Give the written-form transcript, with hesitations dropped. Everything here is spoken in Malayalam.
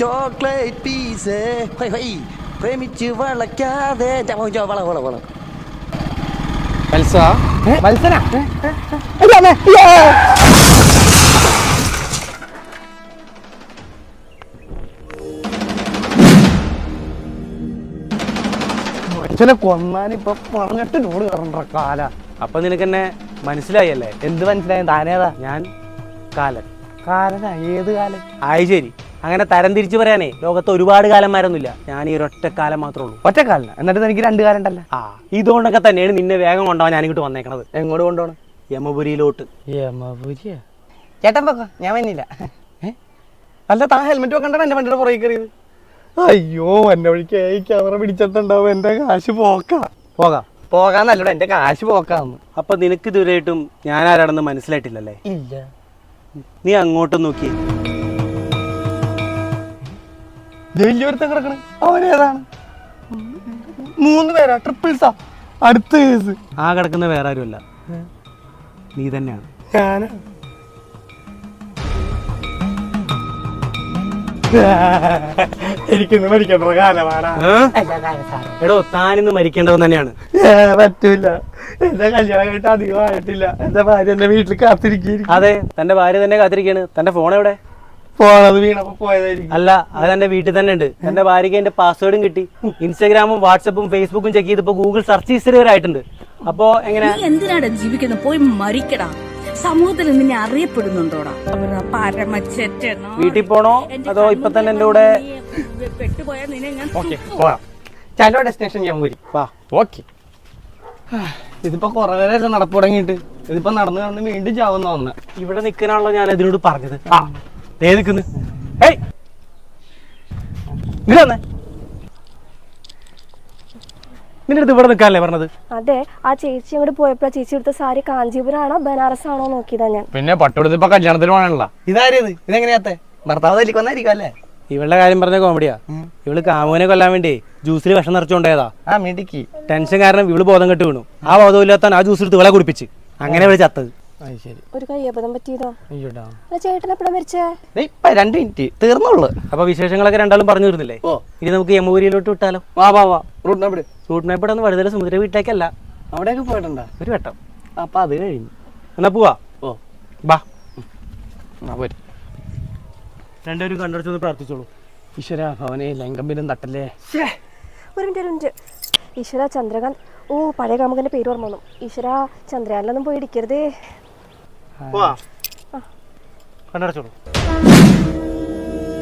ചോക്ലേറ്റ് പീസ് പ്രേമിച്ച് വളയ്ക്കാതെ വള മത്സര മനുഷ്യനെ കൊന്നാനിപ്പൊ പറഞ്ഞിട്ട് നോട് കയറണ്ട കാല. അപ്പൊ നിനക്ക് എന്നെ മനസ്സിലായല്ലേ? എന്ത് മനസ്സിലായി? താനേതാ? ഞാൻ കാലൻ. കാലനാ? ഏത് കാലൻ? ആയി ശരി. അങ്ങനെ തരം തിരിച്ചു പറയാനേ ലോകത്ത് ഒരുപാട് കാലന്മാരൊന്നുമില്ല. ഞാൻ ഈ ഒരൊറ്റ കാലം മാത്രമേ ഉള്ളൂ. ഒറ്റക്കാലന? എന്നിട്ട് എനിക്ക് 2 കാലം ഉണ്ടല്ലോ. ഇതുകൊണ്ടൊക്കെ തന്നെയാണ് നിന്നെ വേഗം കൊണ്ടുപോകാൻ ഞാൻ ഇങ്ങോട്ട് വന്നേക്കണത്. എങ്ങോട്ട് കൊണ്ടുപോകണം? യമപുരിയിലോട്ട്. യമപുരിയാ? ചേട്ടൻ വെക്കോ, ഞാൻ വന്നില്ല. അല്ല, താൻ ഹെൽമെറ്റ് വെക്കണ്ട എന്റെ വണ്ടിയുടെ പുറകെ കയറിയത്. അയ്യോ, എന്നെ വഴിക്ക് ക്യാമറ പിടിച്ചിട്ടുണ്ടാവും. എന്റെ കാശ് പോകാന്നല്ലോ, എന്റെ കാശ് പോക്കാന്ന്. അപ്പൊ നിനക്ക് ഇതുവരെയായിട്ടും ഞാൻ ആരാണെന്ന് മനസ്സിലായിട്ടില്ലല്ലേ? ഇല്ല. നീ അങ്ങോട്ട് നോക്കി. ജയിലൊരുത്തം കിടക്കണ്, അവനേതാണ്? 3 പേരാ, ട്രിപ്പിൾസാ. അടുത്ത കേസ്. ആ കിടക്കുന്ന വേറെ ആരുമല്ല, നീ തന്നെയാണ്. ഞാനാ? എനിക്കിന്ന് മരിക്കേണ്ട കാലമാണ്. എടോ, താനിന്ന് മരിക്കേണ്ടവൻ തന്നെയാണ്. പറ്റൂല, എന്റെ കല്യാണം കഴിഞ്ഞിട്ട് അധികമായിട്ടില്ല. എന്റെ ഭാര്യ എന്റെ വീട്ടിൽ കാത്തിരിക്കും. അതെ, തന്റെ ഭാര്യ തന്നെ കാത്തിരിക്കാണ്. തന്റെ ഫോൺ എവിടെ? പോണത് വീണപ്പോ പോയതായിരിക്കും. അല്ല, അത് എന്റെ വീട്ടിൽ തന്നെ ഉണ്ട്. എന്റെ ഭാര്യക്ക് എന്റെ പാസ്വേഡും കിട്ടി. ഇൻസ്റ്റാഗ്രാമും വാട്സപ്പും ഫേസ്ബുക്കും ചെക്ക് ചെയ്തപ്പോ ഗൂഗിൾ സെർച്ച് ഹിസ്റ്ററി വരെ ആയിട്ടുണ്ട്. അപ്പോ എങ്ങനെ? എന്തിനാണ് ജീവിക്കുന്നത്? പോയി മരിക്കടാ. സമൂഹത്തിൽ നിന്നെ അറിയപ്പെടുന്നുണ്ടോടാ? വീട്ടിൽ പോണോ അതോ ഇപ്പൊ തന്നെ എന്റെ കൂടെ? പെട്ടുപോയാൽ നിന്നെ ഞാൻ ചലോ ഡെസ്റ്റിനേഷൻ ഞാൻ വരും. ഓക്കെ. ഇതിപ്പോ കുറെ നേരം നടപ്പ് തുടങ്ങിയിട്ട് ഇതിപ്പോ നടന്ന് വീണ്ടും ചാവുന്ന വന്ന. ഇവിടെ നിൽക്കാനാണല്ലോ ഞാൻ ഇതിനോട് പറഞ്ഞത്. നിൽക്കുന്നു. നിന്റെ അടുത്ത് ഇവിടെ നിൽക്കാനല്ലേ പറഞ്ഞത്? അതെ, ആ ചേച്ചി അങ്ങോട്ട് പോയപ്പോ ചേച്ചി എടുത്ത സാരി കാഞ്ചീപുരാണോ ബനാറസ് ആണോ നോക്കിയതാ ഞാൻ. പിന്നെ പട്ടുടുത്ത് ഇപ്പൊ കല്യാണത്തിന് പോകണല്ലോ. ഇതാരത്? ഇതെങ്ങനെയാത്തെ? ഭർത്താവ് തല്ലിക്ക് വന്നായിരിക്കും അല്ലേ? ഇവളുടെ കാര്യം പറഞ്ഞ കോമഡിയാ. ഇവള് കാമുവിനെ കൊല്ലാൻ വേണ്ടി ജ്യൂസിൽ വിഷം നിറച്ചുകൊണ്ടേതാ. ടെൻഷൻ കാരണം ഇവള് ബോധം കെട്ട് വീണു. ആ ബോധമില്ലാത്ത ആ ജ്യൂസ് എടുത്ത് ഇവളെ കുടിപ്പിച്ച് അങ്ങനെ ഇവള് ചത്തത്. ഒരു കയ്യബദ്ധം പറ്റിയതോ? ചേട്ടൻ എപ്പോഴാ മരിച്ചേ? 2 മിനിറ്റ് തീർന്നുള്ളു. അപ്പൊ വിശേഷങ്ങളൊക്കെ രണ്ടാളും പറഞ്ഞു തീർന്നില്ലേ? ഇനി നമുക്ക് യമപുരിയിലോട്ട് വിട്ടാലോ? റൂട്ട് മാപ്പ് ഇടുന്ന വഴുതല സമുദ്ര വീട്ടിലേക്കല്ല, അവിടെയൊക്കെ പോയിട്ടുണ്ടോ? ഒരു വട്ടം. അപ്പൊ അത് കഴിഞ്ഞു. എന്നാ പോവാ. ബാ, രണ്ടുപേരും കണ്ടുപിടിച്ചൊന്ന് പ്രാർത്ഥിച്ചോളൂ. ഈശ്വര ഭവനെ ലങ്കമ്പിലും തട്ടല്ലേ. ഒരു മിനിറ്റ്. ഈശ്വര ചന്ദ്രകാന്ത്. ഓ, പഴയ കാമുകന്റെ പേര് ഓർമ്മ വന്നു. ഈശ്വര ചന്ദ്രയാനിലൊന്നും പോയി ഇടിക്കരുതേ. കണ്ടടച്ചോളൂ.